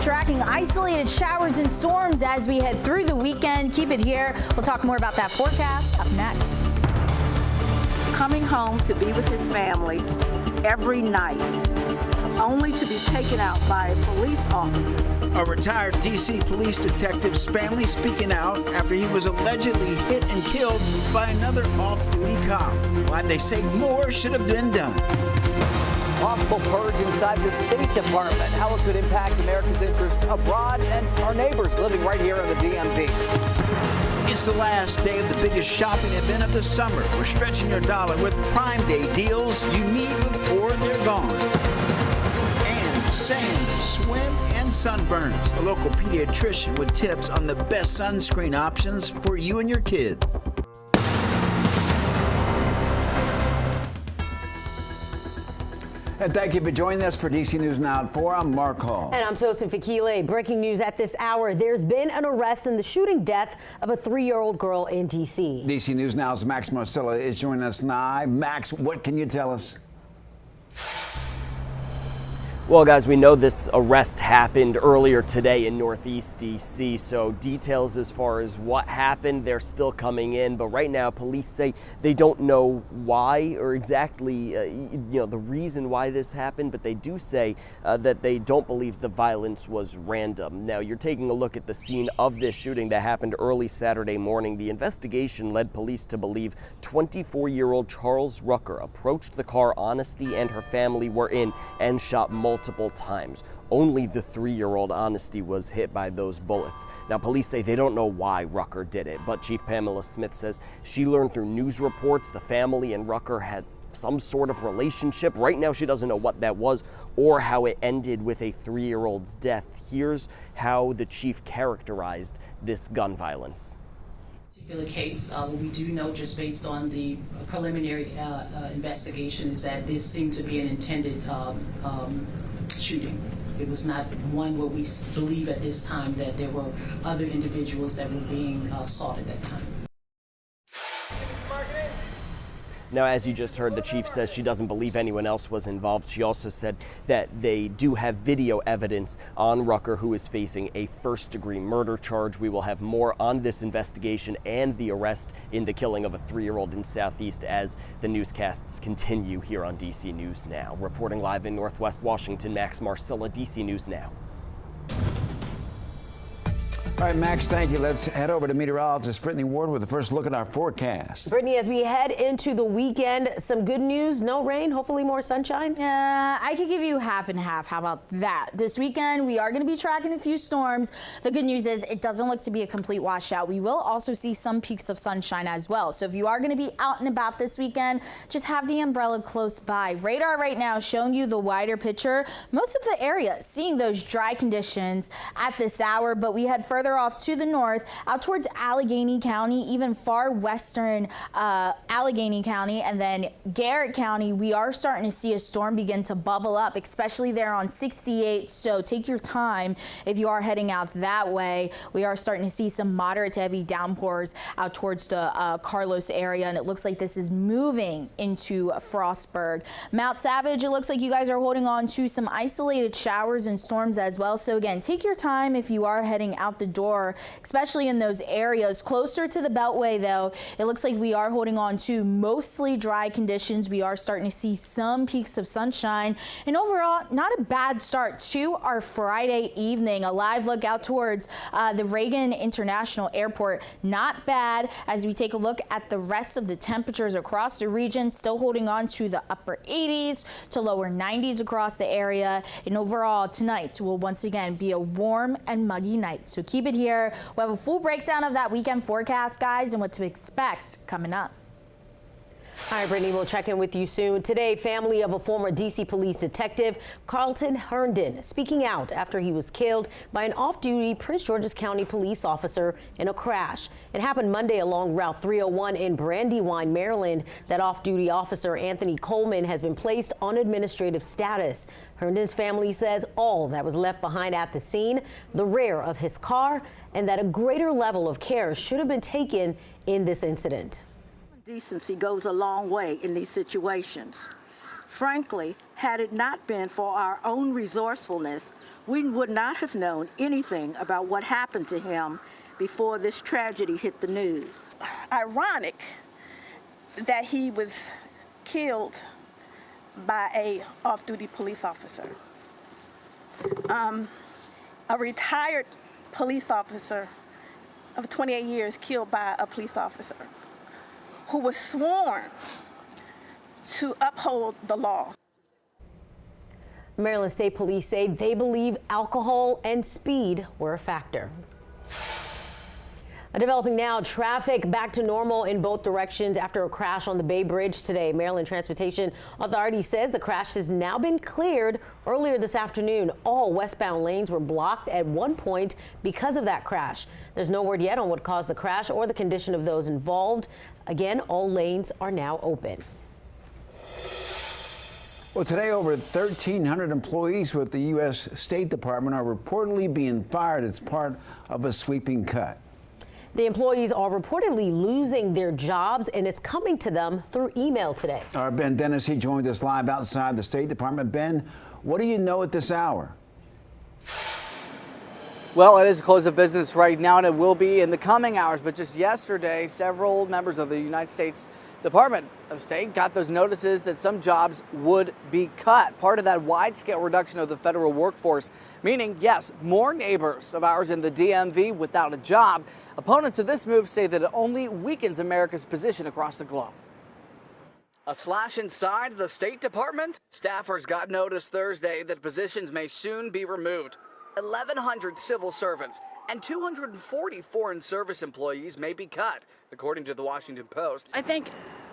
tracking isolated showers and storms as we head through the weekend. Keep it here. We'll talk more about that forecast up next. Coming home to be with his family every night, only to be taken out by a police officer. A retired D.C. police detective's family speaking out after he was allegedly hit and killed by another off-duty cop. Why they say more should have been done. Possible purge inside the State Department, how it could impact America's interests abroad and our neighbors living right here in the DMV. It's the last day of the biggest shopping event of the summer. We're stretching your dollar with Prime Day deals you need before they're gone. And sand, swim, and sunburns. A local pediatrician with tips on the best sunscreen options for you and your kids. And thank you for joining us for DC News Now at 4. I'm Mark Hall. And I'm Tosin Fakile. Breaking news at this hour. There's been an arrest in the shooting death of a 3-year-old girl in D.C. DC News Now's Max Marcella is joining us live. Max, what can you tell us? Well, guys, we know this arrest happened earlier today in Northeast D.C., so details as far as what happened, they're still coming in. But right now, police say they don't know why or exactly, the reason why this happened, but they do say that they don't believe the violence was random. Now, you're taking a look at the scene of this shooting that happened early Saturday morning. The investigation led police to believe 24-year-old Charles Rucker approached the car Honesty and her family were in and shot multiple times. Only the 3-year-old Honesty was hit by those bullets. Now, police say they don't know why Rucker did it, but Chief Pamela Smith says she learned through news reports the family and Rucker had some sort of relationship. Right now, she doesn't know what that was or how it ended with a 3-year-old's death. Here's how the chief characterized this gun violence. Particular case, what we do know just based on the preliminary investigation is that this seemed to be an intended shooting. It was not one where we believe at this time that there were other individuals that were being sought at that time. Now, as you just heard, the chief says she doesn't believe anyone else was involved. She also said that they do have video evidence on Rucker, who is facing a first-degree murder charge. We will have more on this investigation and the arrest in the killing of a 3-year-old in Southeast as the newscasts continue here on DC News Now. Reporting live in Northwest Washington, Max Marcella, DC News Now. All right, Max, thank you. Let's head over to meteorologist Brittany Ward with the first look at our forecast. Brittany, as we head into the weekend, some good news, no rain, hopefully more sunshine. I could give you half and half. How about that? This weekend, we are going to be tracking a few storms. The good news is it doesn't look to be a complete washout. We will also see some peaks of sunshine as well. So if you are going to be out and about this weekend, just have the umbrella close by. Radar right now showing you the wider picture. Most of the area seeing those dry conditions at this hour, but we head further off to the north, out towards Allegheny County, even far western Allegheny County, and then Garrett County. We are starting to see a storm begin to bubble up, especially there on 68. So take your time if you are heading out that way. We are starting to see some moderate to heavy downpours out towards the Carlos area, and it looks like this is moving into Frostburg. Mount Savage, it looks like you guys are holding on to some isolated showers and storms as well. So again, take your time if you are heading out the door, especially in those areas closer to the Beltway. Though it looks like we are holding on to mostly dry conditions. We are starting to see some peaks of sunshine, and overall not a bad start to our Friday evening. A live look out towards the Reagan International Airport, not bad. As we take a look at the rest of the temperatures across the region, still holding on to the upper 80s to lower 90s across the area, and overall tonight will once again be a warm and muggy night. So keep it here. We'll have a full breakdown of that weekend forecast, guys, and what to expect coming up. All right, Brittany, we'll check in with you soon. Today, family of a former D.C. police detective, Carlton Herndon, speaking out after he was killed by an off-duty Prince George's County police officer in a crash. It happened Monday along Route 301 in Brandywine, Maryland. That off-duty officer, Anthony Coleman, has been placed on administrative status. Herndon's family says all that was left behind at the scene, the rear of his car, and that a greater level of care should have been taken in this incident. Decency goes a long way in these situations. Frankly, had it not been for our own resourcefulness, we would not have known anything about what happened to him before this tragedy hit the news. Ironic that he was killed by a off-duty police officer. A retired police officer of 28 years killed by a police officer who was sworn to uphold the law. Maryland State Police say they believe alcohol and speed were a factor. Developing now, traffic back to normal in both directions after a crash on the Bay Bridge today. Maryland Transportation Authority says the crash has now been cleared. Earlier this afternoon, all westbound lanes were blocked at one point because of that crash. There's no word yet on what caused the crash or the condition of those involved. Again, all lanes are now open. Well, today, over 1,300 employees with the U.S. State Department are reportedly being fired as part of a sweeping cut. The employees are reportedly losing their jobs, and it's coming to them through email today. Our Ben Dennis, he joined us live outside the State Department. Ben, what do you know at this hour? Well, it is close of business right now, and it will be in the coming hours. But just yesterday, several members of the United States Department of State got those notices that some jobs would be cut. Part of that wide-scale reduction of the federal workforce, meaning, yes, more neighbors of ours in the DMV without a job. Opponents of this move say that it only weakens America's position across the globe. A slash inside the State Department? Staffers got notice Thursday that positions may soon be removed. 1,100 civil servants and 240 foreign service employees may be cut, according to the Washington Post. I think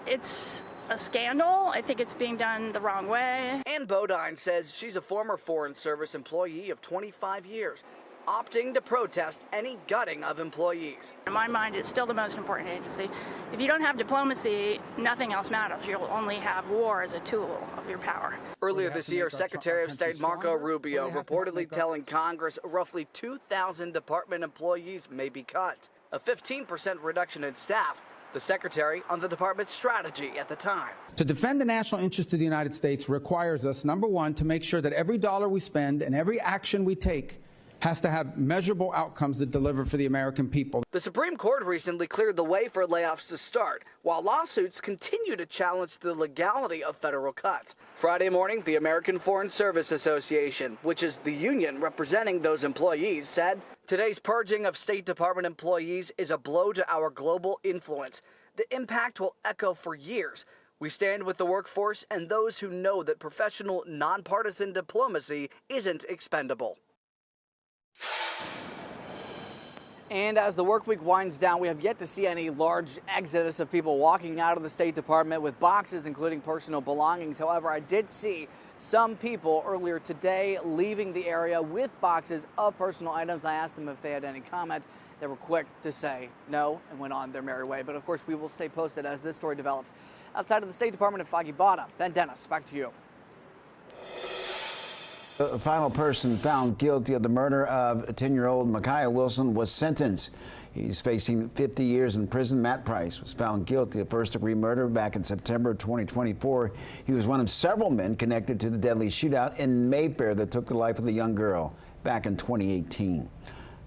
it's a scandal. I think it's being done the wrong way. Ann Bodine says she's a former foreign service employee of 25 years, opting to protest any gutting of employees. In my mind, it's still the most important agency. If you don't have diplomacy, nothing else matters. You'll only have war as a tool of your power. Earlier this year, Secretary of State Marco Rubio reportedly telling Congress roughly 2,000 department employees may be cut, a 15% reduction in staff. The secretary on the department's strategy at the time. To defend the national interest of the United States requires us, number one, to make sure that every dollar we spend and every action we take has to have measurable outcomes that deliver for the American people. The Supreme Court recently cleared the way for layoffs to start, while lawsuits continue to challenge the legality of federal cuts. Friday morning, the American Foreign Service Association, which is the union representing those employees, said, "Today's purging of State Department employees is a blow to our global influence. The impact will echo for years. We stand with the workforce and those who know that professional, nonpartisan diplomacy isn't expendable." And as the work week winds down, we have yet to see any large exodus of people walking out of the State Department with boxes, including personal belongings. However, I did see some people earlier today leaving the area with boxes of personal items. I asked them if they had any comment. They were quick to say no and went on their merry way. But of course, we will stay posted as this story develops. Outside of the State Department in Foggy Bottom, Ben Dennis, back to you. The final person found guilty of the murder of 10-year-old Micaia Wilson was sentenced. He's facing 50 years in prison. Matt Price was found guilty of first-degree murder back in September 2024. He was one of several men connected to the deadly shootout in Mayfair that took the life of the young girl back in 2018.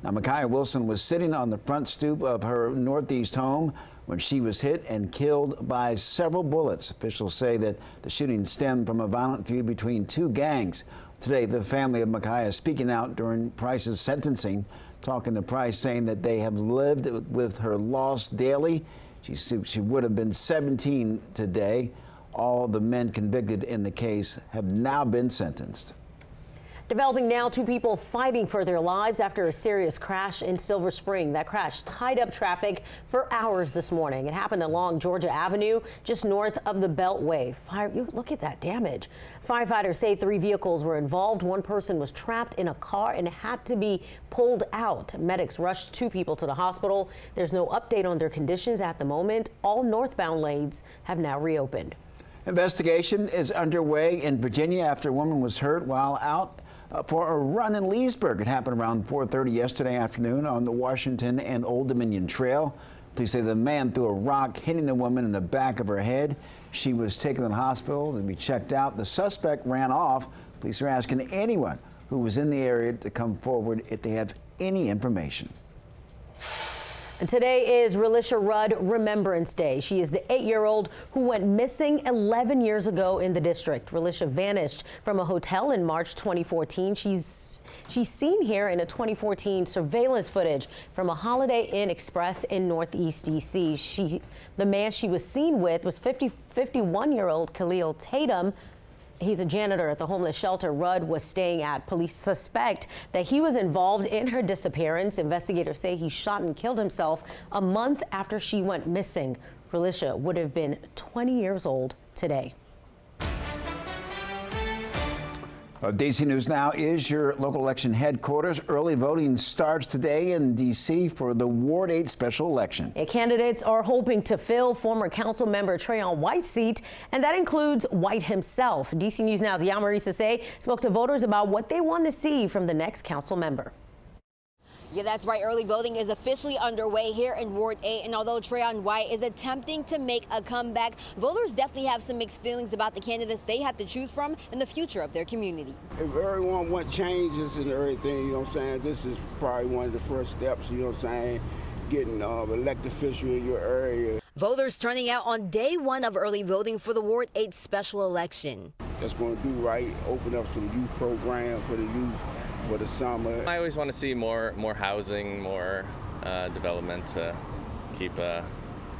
Now, Micaia Wilson was sitting on the front stoop of her Northeast home when she was hit and killed by several bullets. Officials say that the shooting stemmed from a violent feud between two gangs. Today, the family of Micaia is speaking out during Price's sentencing, talking to Price, saying that they have lived with her loss daily. She would have been 17 today. All the men convicted in the case have now been sentenced. Developing now, two people fighting for their lives after a serious crash in Silver Spring. That crash tied up traffic for hours this morning. It happened along Georgia Avenue, just north of the Beltway. Look at that damage. Firefighters say 3 vehicles were involved. One person was trapped in a car and had to be pulled out. Medics rushed 2 people to the hospital. There's no update on their conditions at the moment. All northbound lanes have now reopened. Investigation is underway in Virginia after a woman was hurt while out for a run in Leesburg. It happened around 4:30 yesterday afternoon on the Washington and Old Dominion Trail. Police say the man threw a rock, hitting the woman in the back of her head. She was taken to the hospital to be checked out. The suspect ran off. Police are asking anyone who was in the area to come forward if they have any information. And today is Relisha Rudd Remembrance Day. She is the 8-year-old who went missing 11 years ago in the district. Relisha vanished from a hotel in March 2014. She's seen here in a 2014 surveillance footage from a Holiday Inn Express in Northeast D.C. The man she was seen with was 51-year-old Khalil Tatum. He's a janitor at the homeless shelter Rudd was staying at. Police suspect that he was involved in her disappearance. Investigators say he shot and killed himself a month after she went missing. Relisha would have been 20 years old today. D.C. News Now is your local election headquarters. Early voting starts today in D.C. for the Ward 8 special election. Candidates are hoping to fill former council member Threeyearold White's seat, and that includes White himself. D.C. News Now's Yamarisa Say spoke to voters about what they want to see from the next council member. Yeah, that's right. Early voting is officially underway here in Ward 8. And although Threeyearold White is attempting to make a comeback, voters definitely have some mixed feelings about the candidates they have to choose from in the future of their community. If everyone wants changes and everything, you know what I'm saying, this is probably one of the first steps, you know what I'm saying, getting elected official in your area. Voters turning out on day one of early voting for the Ward 8 special election. That's going to do right, open up some youth programs for the youth for the summer. I always want to see more housing, more development to keep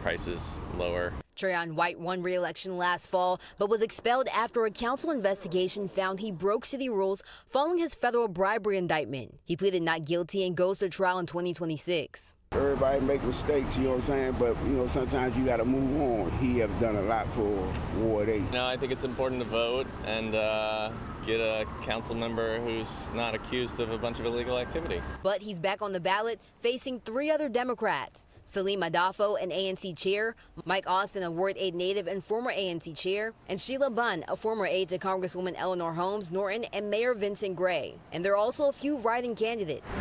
prices lower. Threeyearold White won re-election last fall, but was expelled after a council investigation found he broke city rules following his federal bribery indictment. He pleaded not guilty and goes to trial in 2026. Everybody make mistakes, you know what I'm saying, but you know, sometimes you got to move on. He has done a lot for Ward 8. No, I think it's important to vote and get a council member who's not accused of a bunch of illegal activity. But he's back on the ballot facing 3 other Democrats. Salim Adafo, an ANC chair, Mike Austin, a Ward 8 native and former ANC chair, and Sheila Bunn, a former aide to Congresswoman Eleanor Holmes Norton and Mayor Vincent Gray. And there are also a few write-in candidates.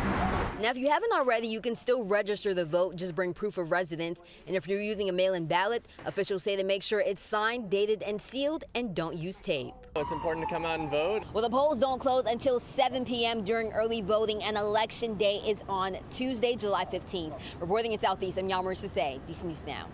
Now, if you haven't already, you can still register the vote. Just bring proof of residence. And if you're using a mail-in ballot, officials say to make sure it's signed, dated, and sealed, and don't use tape. It's important to come out and vote. Well, the polls don't close until 7 p.m. during early voting, and Election Day is on Tuesday, July 15th. Reporting in Southeast, I'm Yamarisa Say, DC News Now.